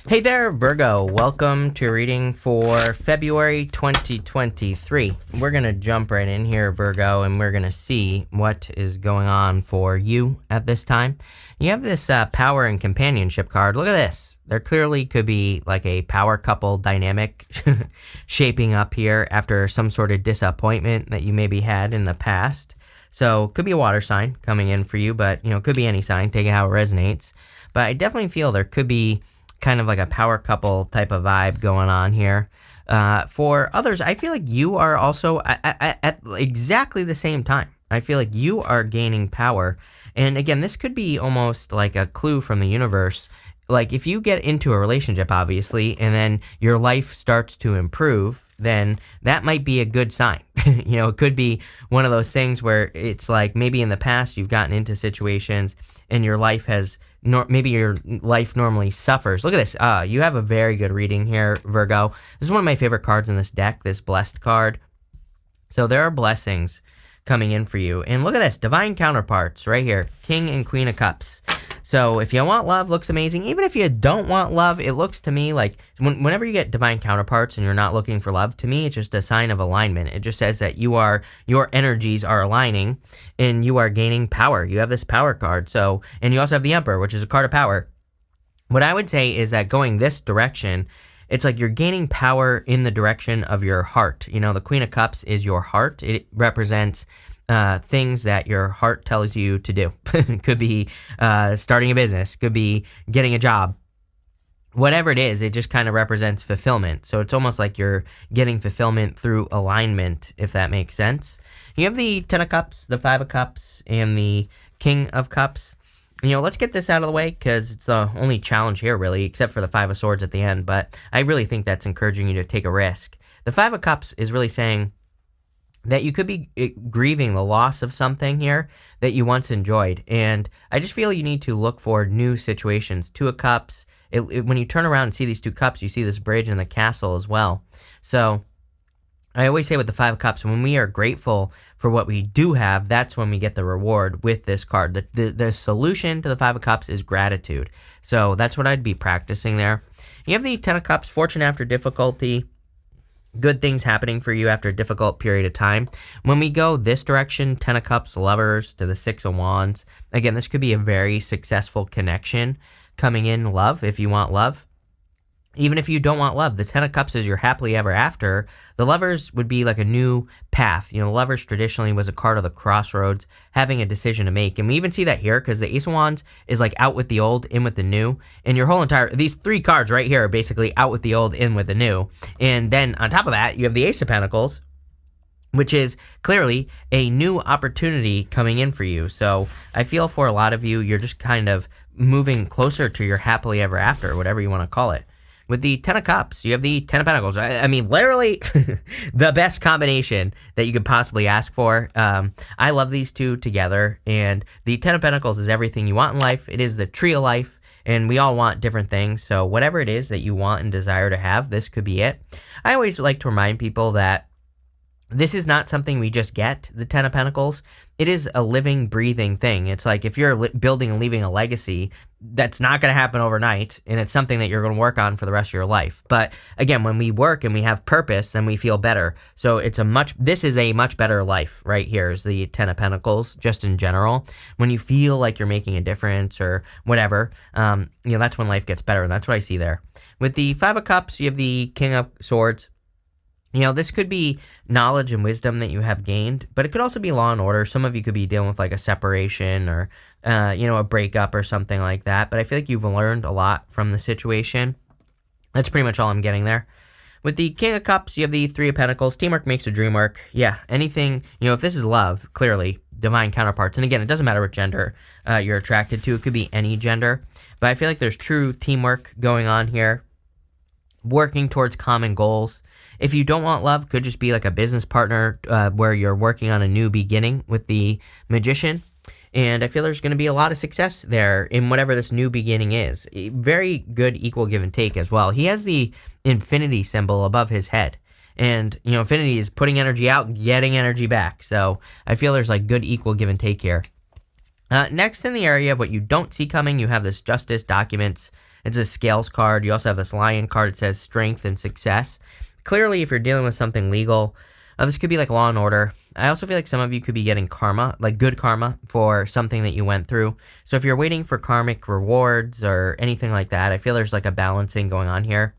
Hey there, Virgo. Welcome to a reading for February 2023. We're going to jump right in here, Virgo, and we're going to see what is going on for you at this time. You have this power and companionship card. Look at this. There clearly could be like a power couple dynamic shaping up here after some sort of disappointment that you maybe had in the past. So could be a water sign coming in for you, but could be any sign. Take it how it resonates. But I definitely feel there could be kind of like a power couple type of vibe going on here. For others, I feel like you are also at exactly the same time. I feel like you are gaining power. And again, this could be almost like a clue from the universe. Like if you get into a relationship, obviously, and then your life starts to improve, then that might be a good sign. It could be one of those things where it's like maybe in the past you've gotten into situations and your life has maybe your life normally suffers. Look at this. You have a very good reading here, Virgo. This is one of my favorite cards in this deck, this blessed card. So there are blessings coming in for you. And look at this, divine counterparts right here, King and Queen of Cups. So if you want love, looks amazing. Even if you don't want love, it looks to me like whenever you get divine counterparts and you're not looking for love, to me, it's just a sign of alignment. It just says that your energies are aligning and you are gaining power. You have this power card. And you also have the Emperor, which is a card of power. What I would say is that going this direction, it's like you're gaining power in the direction of your heart. The Queen of Cups is your heart. It represents things that your heart tells you to do. Could be starting a business, could be getting a job. Whatever it is, it just kind of represents fulfillment. So it's almost like you're getting fulfillment through alignment, if that makes sense. You have the Ten of Cups, the Five of Cups, and the King of Cups. Let's get this out of the way because it's the only challenge here, really, except for the Five of Swords at the end. But I really think that's encouraging you to take a risk. The Five of Cups is really saying that you could be grieving the loss of something here that you once enjoyed. And I just feel you need to look for new situations. Two of Cups, when you turn around and see these two cups, you see this bridge and the castle as well. So I always say with the Five of Cups, when we are grateful for what we do have, that's when we get the reward with this card. The solution to the Five of Cups is gratitude. So that's what I'd be practicing there. You have the Ten of Cups, fortune after difficulty. Good things happening for you after a difficult period of time. When we go this direction, Ten of Cups, Lovers to the Six of Wands. Again, this could be a very successful connection coming in love if you want love. Even if you don't want love, the Ten of Cups is your happily ever after. The Lovers would be like a new path. Lovers traditionally was a card of the crossroads, having a decision to make. And we even see that here because the Ace of Wands is like out with the old, in with the new. And these three cards right here are basically out with the old, in with the new. And then on top of that, you have the Ace of Pentacles, which is clearly a new opportunity coming in for you. So I feel for a lot of you, you're just kind of moving closer to your happily ever after, whatever you want to call it. With the Ten of Cups, you have the Ten of Pentacles. I mean, literally the best combination that you could possibly ask for. I love these two together, and the Ten of Pentacles is everything you want in life. It is the tree of life, and we all want different things. So whatever it is that you want and desire to have, this could be it. I always like to remind people that this is not something we just get, the Ten of Pentacles. It is a living, breathing thing. It's like if you're building and leaving a legacy, that's not going to happen overnight, and it's something that you're going to work on for the rest of your life. But again, when we work and we have purpose, then we feel better. So this is a much better life right here is the Ten of Pentacles, just in general. When you feel like you're making a difference or whatever, that's when life gets better, and that's what I see there. With the Five of Cups, you have the King of Swords. This could be knowledge and wisdom that you have gained, but it could also be law and order. Some of you could be dealing with like a separation or, a breakup or something like that. But I feel like you've learned a lot from the situation. That's pretty much all I'm getting there. With the King of Cups, you have the Three of Pentacles. Teamwork makes the dream work. Yeah, anything, if this is love, clearly, divine counterparts. And again, it doesn't matter what gender you're attracted to. It could be any gender. But I feel like there's true teamwork going on here, working towards common goals. If you don't want love, could just be like a business partner where you're working on a new beginning with the Magician. And I feel there's going to be a lot of success there in whatever this new beginning is. Very good equal give and take as well. He has the infinity symbol above his head. And, infinity is putting energy out, getting energy back. So I feel there's like good equal give and take here. Next, in the area of what you don't see coming, you have this justice, documents, It's a scales card. You also have this lion card. It says strength and success. Clearly, if you're dealing with something legal, this could be like law and order. I also feel like some of you could be getting karma, like good karma for something that you went through. So if you're waiting for karmic rewards or anything like that, I feel there's like a balancing going on here.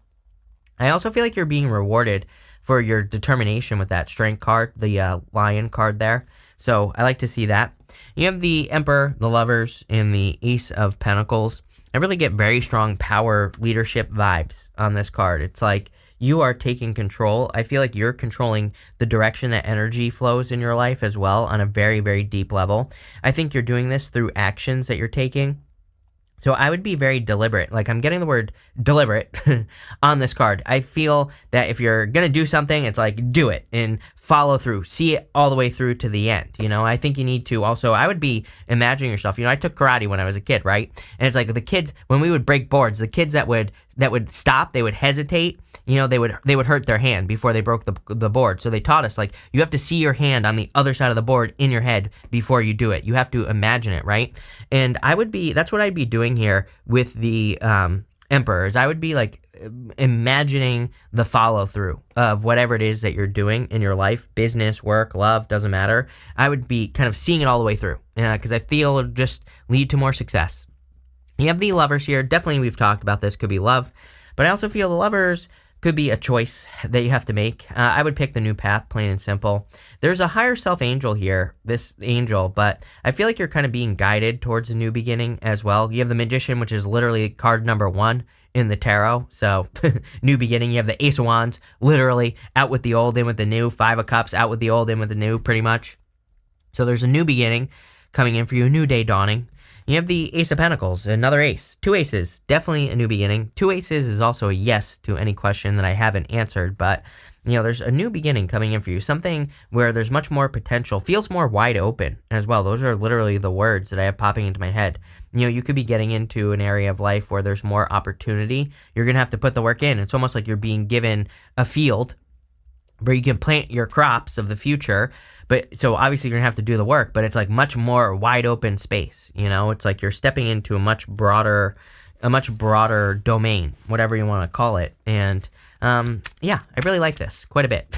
I also feel like you're being rewarded for your determination with that strength card, the lion card there. So I like to see that. You have the Emperor, the Lovers, and the Ace of Pentacles. I really get very strong power leadership vibes on this card. It's like you are taking control. I feel like you're controlling the direction that energy flows in your life as well on a very, very deep level. I think you're doing this through actions that you're taking. So I would be very deliberate. Like, I'm getting the word deliberate on this card. I feel that if you're going to do something, it's like, do it and follow through. See it all the way through to the end. You know, I think you need to also, I would be imagining yourself, I took karate when I was a kid, right? And it's like the kids, when we would break boards, the kids that would stop, they would hesitate, they would hurt their hand before they broke the board. So they taught us, like, you have to see your hand on the other side of the board in your head before you do it. You have to imagine it, right? And that's what I'd be doing here with the emperors. I would be like imagining the follow through of whatever it is that you're doing in your life, business, work, love, doesn't matter. I would be kind of seeing it all the way through because I feel it'll just lead to more success. You have the Lovers here. Definitely, we've talked about this, could be love, but I also feel the Lovers could be a choice that you have to make. I would pick the new path, plain and simple. There's a higher self angel here, this angel, but I feel like you're kind of being guided towards a new beginning as well. You have the Magician, which is literally card number 1 in the tarot. So new beginning. You have the Ace of Wands, literally out with the old, in with the new. 5 of Cups, out with the old, in with the new, pretty much. So there's a new beginning coming in for you, a new day dawning. You have the Ace of Pentacles, another ace. 2 aces, definitely a new beginning. 2 aces is also a yes to any question that I haven't answered, but there's a new beginning coming in for you. Something where there's much more potential, feels more wide open as well. Those are literally the words that I have popping into my head. You could be getting into an area of life where there's more opportunity. You're going to have to put the work in. It's almost like you're being given a field where you can plant your crops of the future. But so obviously you're gonna have to do the work, but it's like much more wide open space. It's like you're stepping into a much broader domain, whatever you want to call it. And I really like this quite a bit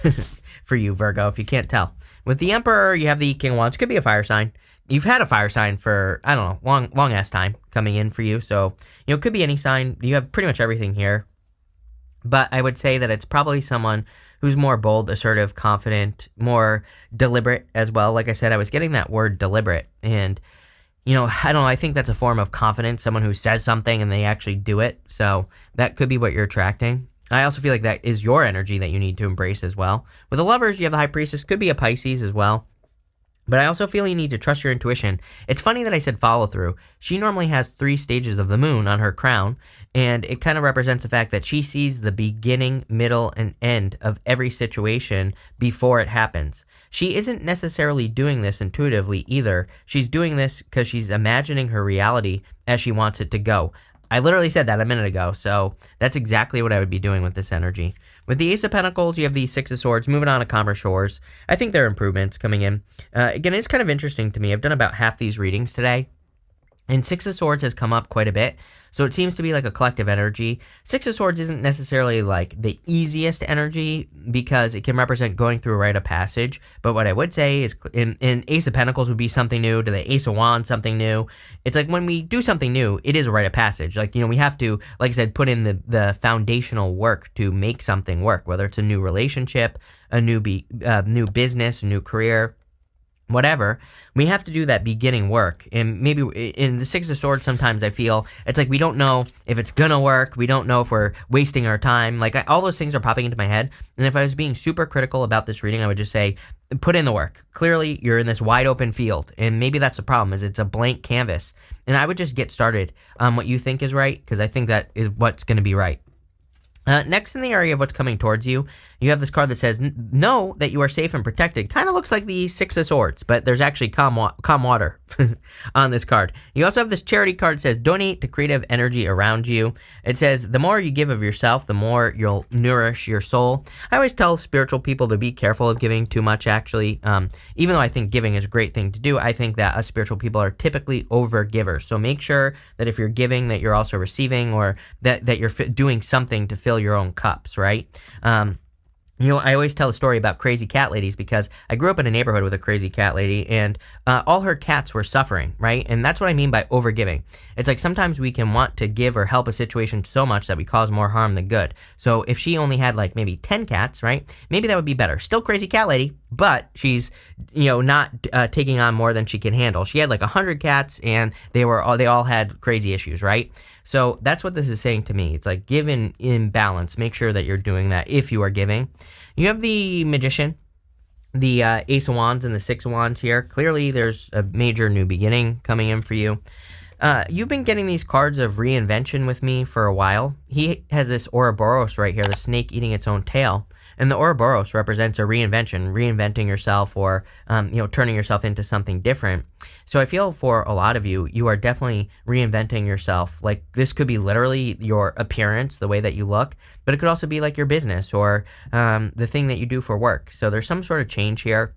for you, Virgo, if you can't tell. With the Emperor, you have the King of Wands. Could be a fire sign. You've had a fire sign for, I don't know, long ass time coming in for you. So, it could be any sign. You have pretty much everything here. But I would say that it's probably someone who's more bold, assertive, confident, more deliberate as well. Like I said, I was getting that word deliberate. And, I don't know, I think that's a form of confidence, someone who says something and they actually do it. So that could be what you're attracting. I also feel like that is your energy that you need to embrace as well. With the Lovers, you have the High Priestess, could be a Pisces as well. But I also feel you need to trust your intuition. It's funny that I said follow through. She normally has 3 stages of the moon on her crown, and it kind of represents the fact that she sees the beginning, middle, and end of every situation before it happens. She isn't necessarily doing this intuitively either. She's doing this because she's imagining her reality as she wants it to go. I literally said that a minute ago, so that's exactly what I would be doing with this energy. With the Ace of Pentacles, you have the 6 of Swords, moving on to calmer shores. I think there are improvements coming in. Again, it's kind of interesting to me. I've done about half these readings today, and 6 of Swords has come up quite a bit. So it seems to be like a collective energy. 6 of Swords isn't necessarily like the easiest energy because it can represent going through a rite of passage. But what I would say is in Ace of Pentacles would be something new, to the Ace of Wands something new. It's like when we do something new, it is a rite of passage. Like, we have to, like I said, put in the foundational work to make something work, whether it's a new relationship, a new business, a new career, whatever. We have to do that beginning work. And maybe in the 6 of Swords, sometimes I feel it's like we don't know if it's gonna work. We don't know if we're wasting our time. Like, all those things are popping into my head. And if I was being super critical about this reading, I would just say, put in the work. Clearly, you're in this wide open field. And maybe that's the problem, is it's a blank canvas. And I would just get started on what you think is right, because I think that is what's going to be right. Next, in the area of what's coming towards you, you have this card that says, know that you are safe and protected. Kind of looks like the Six of Swords, but there's actually calm water on this card. You also have this charity card that says, donate to creative energy around you. It says, the more you give of yourself, the more you'll nourish your soul. I always tell spiritual people to be careful of giving too much, actually. Even though I think giving is a great thing to do, I think that us spiritual people are typically over givers. So make sure that if you're giving, that you're also receiving, or that you're doing something to fill your own cups, right? I always tell a story about crazy cat ladies because I grew up in a neighborhood with a crazy cat lady, and all her cats were suffering, right? And that's what I mean by overgiving. It's like sometimes we can want to give or help a situation so much that we cause more harm than good. So if she only had like maybe 10 cats, right? Maybe that would be better. Still crazy cat lady, but she's, not taking on more than she can handle. She had like 100 cats, and they all had crazy issues, right? So that's what this is saying to me. It's like give in balance. Make sure that you're doing that if you are giving. You have the Magician, the Ace of Wands, and the Six of Wands here. Clearly, there's a major new beginning coming in for you. You've been getting these cards of reinvention with me for a while. He has this Ouroboros right here, the snake eating its own tail. And the Ouroboros represents a reinvention, reinventing yourself, or turning yourself into something different. So I feel for a lot of you, you are definitely reinventing yourself. Like this could be literally your appearance, the way that you look, but it could also be like your business or the thing that you do for work. So there's some sort of change here.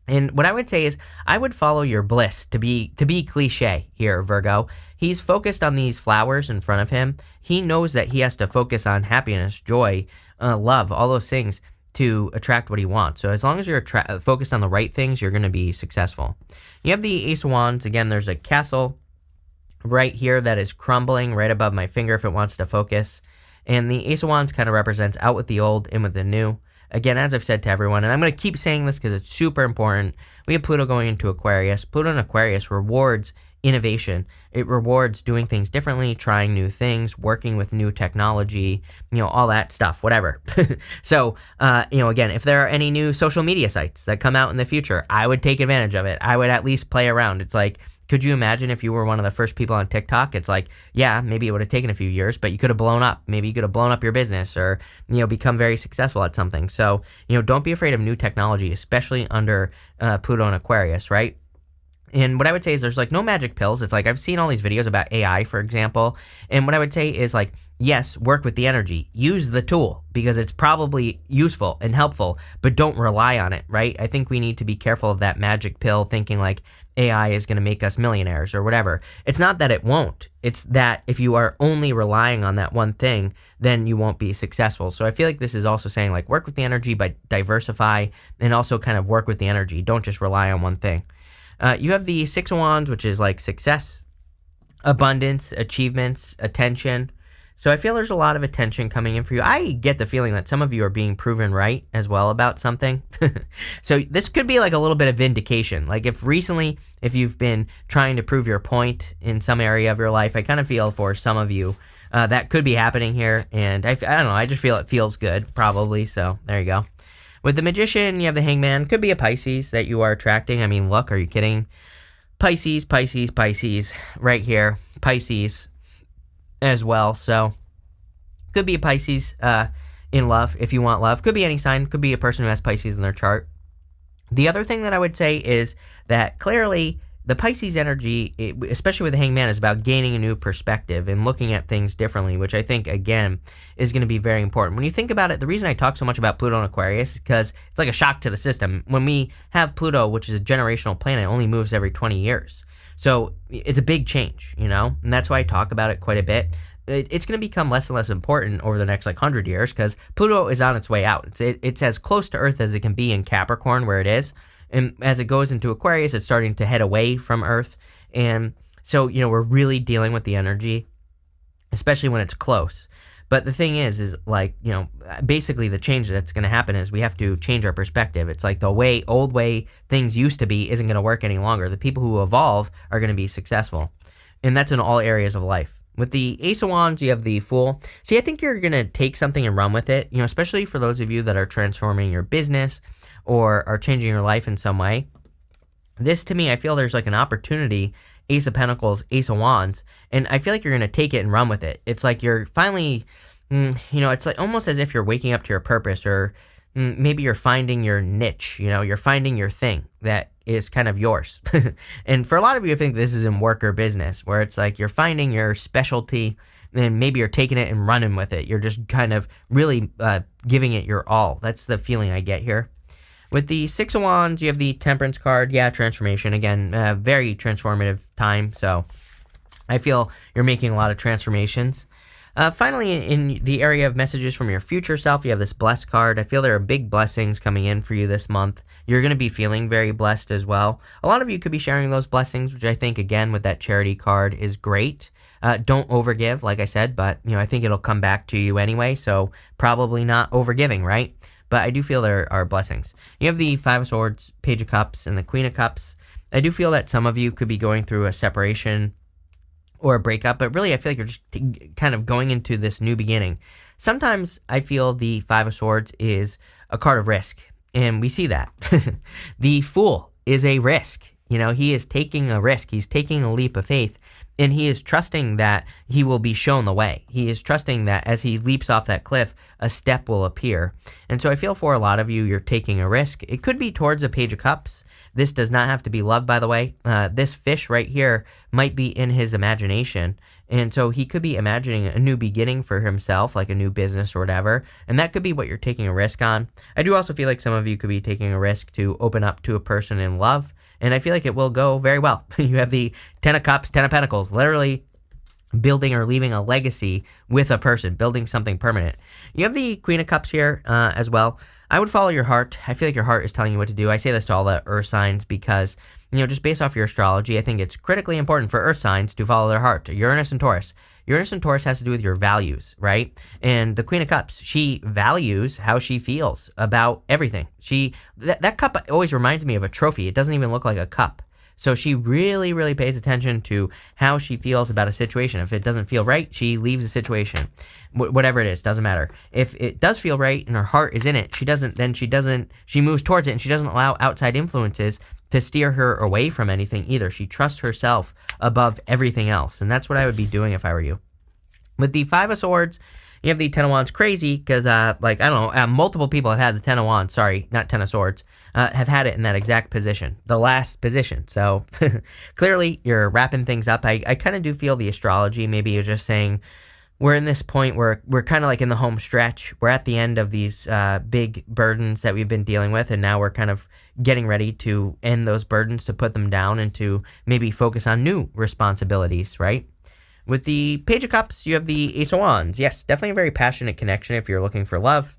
And what I would say is I would follow your bliss, to be cliche here, Virgo. He's focused on these flowers in front of him. He knows that he has to focus on happiness, joy, love, all those things to attract what he wants. So as long as you're focused on the right things, you're going to be successful. You have the Ace of Wands. Again, there's a castle right here that is crumbling right above my finger if it wants to focus. And the Ace of Wands kind of represents out with the old, in with the new. Again, as I've said to everyone, and I'm going to keep saying this because it's super important, we have Pluto going into Aquarius. Pluto in Aquarius rewards innovation. It rewards doing things differently, trying new things, working with new technology, all that stuff, whatever. So, again, if there are any new social media sites that come out in the future, I would take advantage of it. I would at least play around. It's like, could you imagine if you were one of the first people on TikTok? It's like, yeah, maybe it would have taken a few years, but you could have blown up. Maybe you could have blown up your business or, become very successful at something. So, don't be afraid of new technology, especially under Pluto and Aquarius, right? And what I would say is there's like no magic pills. It's like I've seen all these videos about AI, for example. And what I would say is like, yes, work with the energy. Use the tool because it's probably useful and helpful, but don't rely on it, right? I think we need to be careful of that magic pill thinking like AI is going to make us millionaires or whatever. It's not that it won't. It's that if you are only relying on that one thing, then you won't be successful. So I feel like this is also saying like work with the energy, but diversify and also kind of work with the energy. Don't just rely on one thing. You have the Six of Wands, which is like success, abundance, achievements, attention. So I feel there's a lot of attention coming in for you. I get the feeling that some of you are being proven right as well about something. So this could be like a little bit of vindication. Like if you've been trying to prove your point in some area of your life, I kind of feel for some of you that could be happening here. And I don't know, I just feel it feels good probably. So there you go. With the Magician, you have the Hangman. Could be a Pisces that you are attracting. I mean, look, are you kidding? Pisces, Pisces, Pisces, right here. Pisces as well. So, could be a Pisces in love, if you want love. Could be any sign. Could be a person who has Pisces in their chart. The other thing that I would say is that clearly the Pisces energy, especially with the Hangman, is about gaining a new perspective and looking at things differently, which I think, again, is going to be very important. When you think about it, the reason I talk so much about Pluto and Aquarius is because it's like a shock to the system. When we have Pluto, which is a generational planet, it only moves every 20 years. So it's a big change, and that's why I talk about it quite a bit. It's going to become less and less important over the next 100 years because Pluto is on its way out. It's as close to Earth as it can be in Capricorn, where it is. And as it goes into Aquarius, it's starting to head away from Earth. And so, we're really dealing with the energy, especially when it's close. But the thing is like, basically the change that's going to happen is we have to change our perspective. It's like the old way things used to be isn't going to work any longer. The people who evolve are going to be successful. And that's in all areas of life. With the Ace of Wands, you have the Fool. See, I think you're going to take something and run with it, especially for those of you that are transforming your business or are changing your life in some way. This, to me, I feel there's like an opportunity, Ace of Pentacles, Ace of Wands, and I feel like you're going to take it and run with it. It's like you're finally It's like almost as if you're waking up to your purpose, or maybe you're finding your niche. You're finding your thing that is kind of yours. And for a lot of you, I think this is in work or business, where it's like you're finding your specialty, and maybe you're taking it and running with it. You're just kind of really giving it your all. That's the feeling I get here. With the Six of Wands, you have the Temperance card. Yeah, transformation. Again, very transformative time. So I feel you're making a lot of transformations. Finally, in the area of messages from your future self, you have this Blessed card. I feel there are big blessings coming in for you this month. You're going to be feeling very blessed as well. A lot of you could be sharing those blessings, which I think, again, with that Charity card is great. Don't overgive, like I said, but I think it'll come back to you anyway, so probably not overgiving, right? But I do feel there are blessings. You have the Five of Swords, Page of Cups, and the Queen of Cups. I do feel that some of you could be going through a separation or a breakup, but really I feel like you're just kind of going into this new beginning. Sometimes I feel the Five of Swords is a card of risk, and we see that. The Fool is a risk. He is taking a risk. He's taking a leap of faith. And he is trusting that he will be shown the way. He is trusting that as he leaps off that cliff, a step will appear. And so I feel for a lot of you, you're taking a risk. It could be towards a Page of Cups. This does not have to be love, by the way. This fish right here might be in his imagination. And so he could be imagining a new beginning for himself, like a new business or whatever. And that could be what you're taking a risk on. I do also feel like some of you could be taking a risk to open up to a person in love. And I feel like it will go very well. You have the Ten of Cups, Ten of Pentacles, literally building or leaving a legacy with a person, building something permanent. You have the Queen of Cups here as well. I would follow your heart. I feel like your heart is telling you what to do. I say this to all the earth signs because, just based off your astrology, I think it's critically important for earth signs to follow their heart. Uranus and Taurus. Uranus and Taurus has to do with your values, right? And the Queen of Cups, she values how she feels about everything. That cup always reminds me of a trophy. It doesn't even look like a cup. So she really, really pays attention to how she feels about a situation. If it doesn't feel right, she leaves the situation. Whatever it is, doesn't matter. If it does feel right and her heart is in it, she moves towards it, and she doesn't allow outside influences to steer her away from anything either. She trusts herself above everything else. And that's what I would be doing if I were you. With the Five of Swords, you have the Ten of Wands. Crazy, because, multiple people have had the Ten of Wands. Sorry, not Ten of Swords. Have had it in that exact position, the last position. So clearly you're wrapping things up. I kind of do feel the astrology maybe is just saying we're in this point where we're kind of like in the home stretch. We're at the end of these big burdens that we've been dealing with, and now we're kind of getting ready to end those burdens, to put them down and to maybe focus on new responsibilities, right? With the Page of Cups, you have the Ace of Wands. Yes, definitely a very passionate connection if you're looking for love.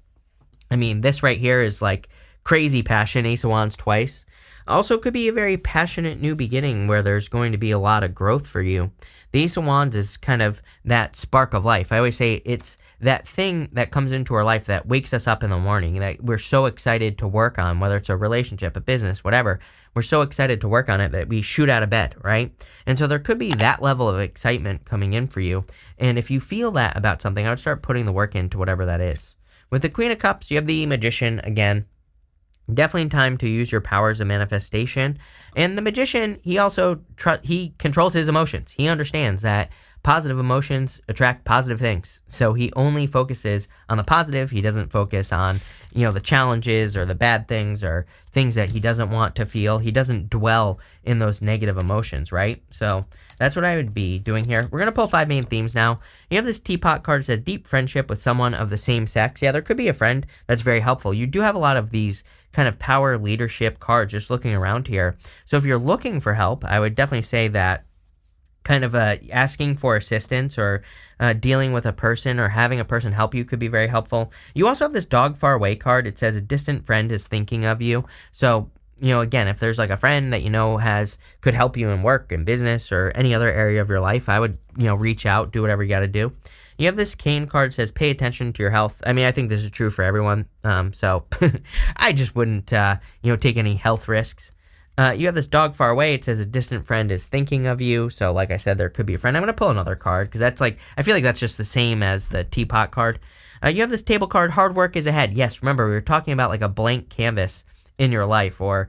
I mean, this right here is like crazy passion, Ace of Wands twice. Also could be a very passionate new beginning where there's going to be a lot of growth for you. The Ace of Wands is kind of that spark of life. I always say it's that thing that comes into our life that wakes us up in the morning, that we're so excited to work on, whether it's a relationship, a business, whatever. We're so excited to work on it that we shoot out of bed, right? And so there could be that level of excitement coming in for you. And if you feel that about something, I would start putting the work into whatever that is. With the Queen of Cups, you have the Magician again. Definitely time to use your powers of manifestation. And the Magician, he also he controls his emotions. He understands that positive emotions attract positive things. So he only focuses on the positive. He doesn't focus on, the challenges or the bad things or things that he doesn't want to feel. He doesn't dwell in those negative emotions, right? So that's what I would be doing here. We're going to pull 5 main themes now. You have this Teapot card that says deep friendship with someone of the same sex. Yeah, there could be a friend that's very helpful. You do have a lot of these kind of power leadership cards just looking around here. So if you're looking for help, I would definitely say that kind of asking for assistance or dealing with a person or having a person help you could be very helpful. You also have this Dog Far Away card. It says a distant friend is thinking of you. So, again, if there's like a friend that could help you in work and business or any other area of your life, I would, reach out, do whatever you got to do. You have this Cane card that says pay attention to your health. I mean, I think this is true for everyone. So I just wouldn't, take any health risks. You have this Dog Far Away. It says a distant friend is thinking of you. So like I said, there could be a friend. I'm going to pull another card because I feel like that's just the same as the Teapot card. You have this Table card. Hard work is ahead. Yes, remember, we were talking about like a blank canvas in your life, or,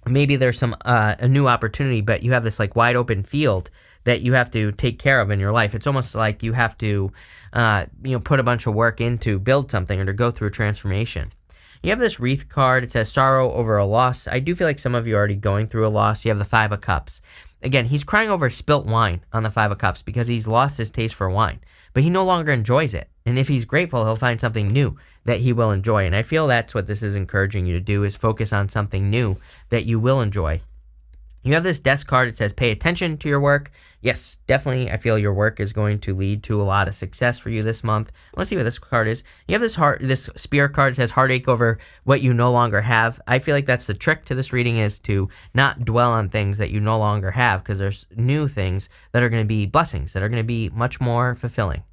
maybe there's a new opportunity, but you have this like wide open field that you have to take care of in your life. It's almost like you have to, put a bunch of work in to build something or to go through a transformation. You have this Wreath card. It says sorrow over a loss. I do feel like some of you are already going through a loss. You have the Five of Cups. Again, he's crying over spilt wine on the Five of Cups because he's lost his taste for wine, but he no longer enjoys it. And if he's grateful, he'll find something new that he will enjoy. And I feel that's what this is encouraging you to do, is focus on something new that you will enjoy. You have this Death card. It says pay attention to your work. Yes, definitely. I feel your work is going to lead to a lot of success for you this month. Let's see what this card is. You have this Spirit card. It says heartache over what you no longer have. I feel like that's the trick to this reading, is to not dwell on things that you no longer have, because there's new things that are going to be blessings, that are going to be much more fulfilling.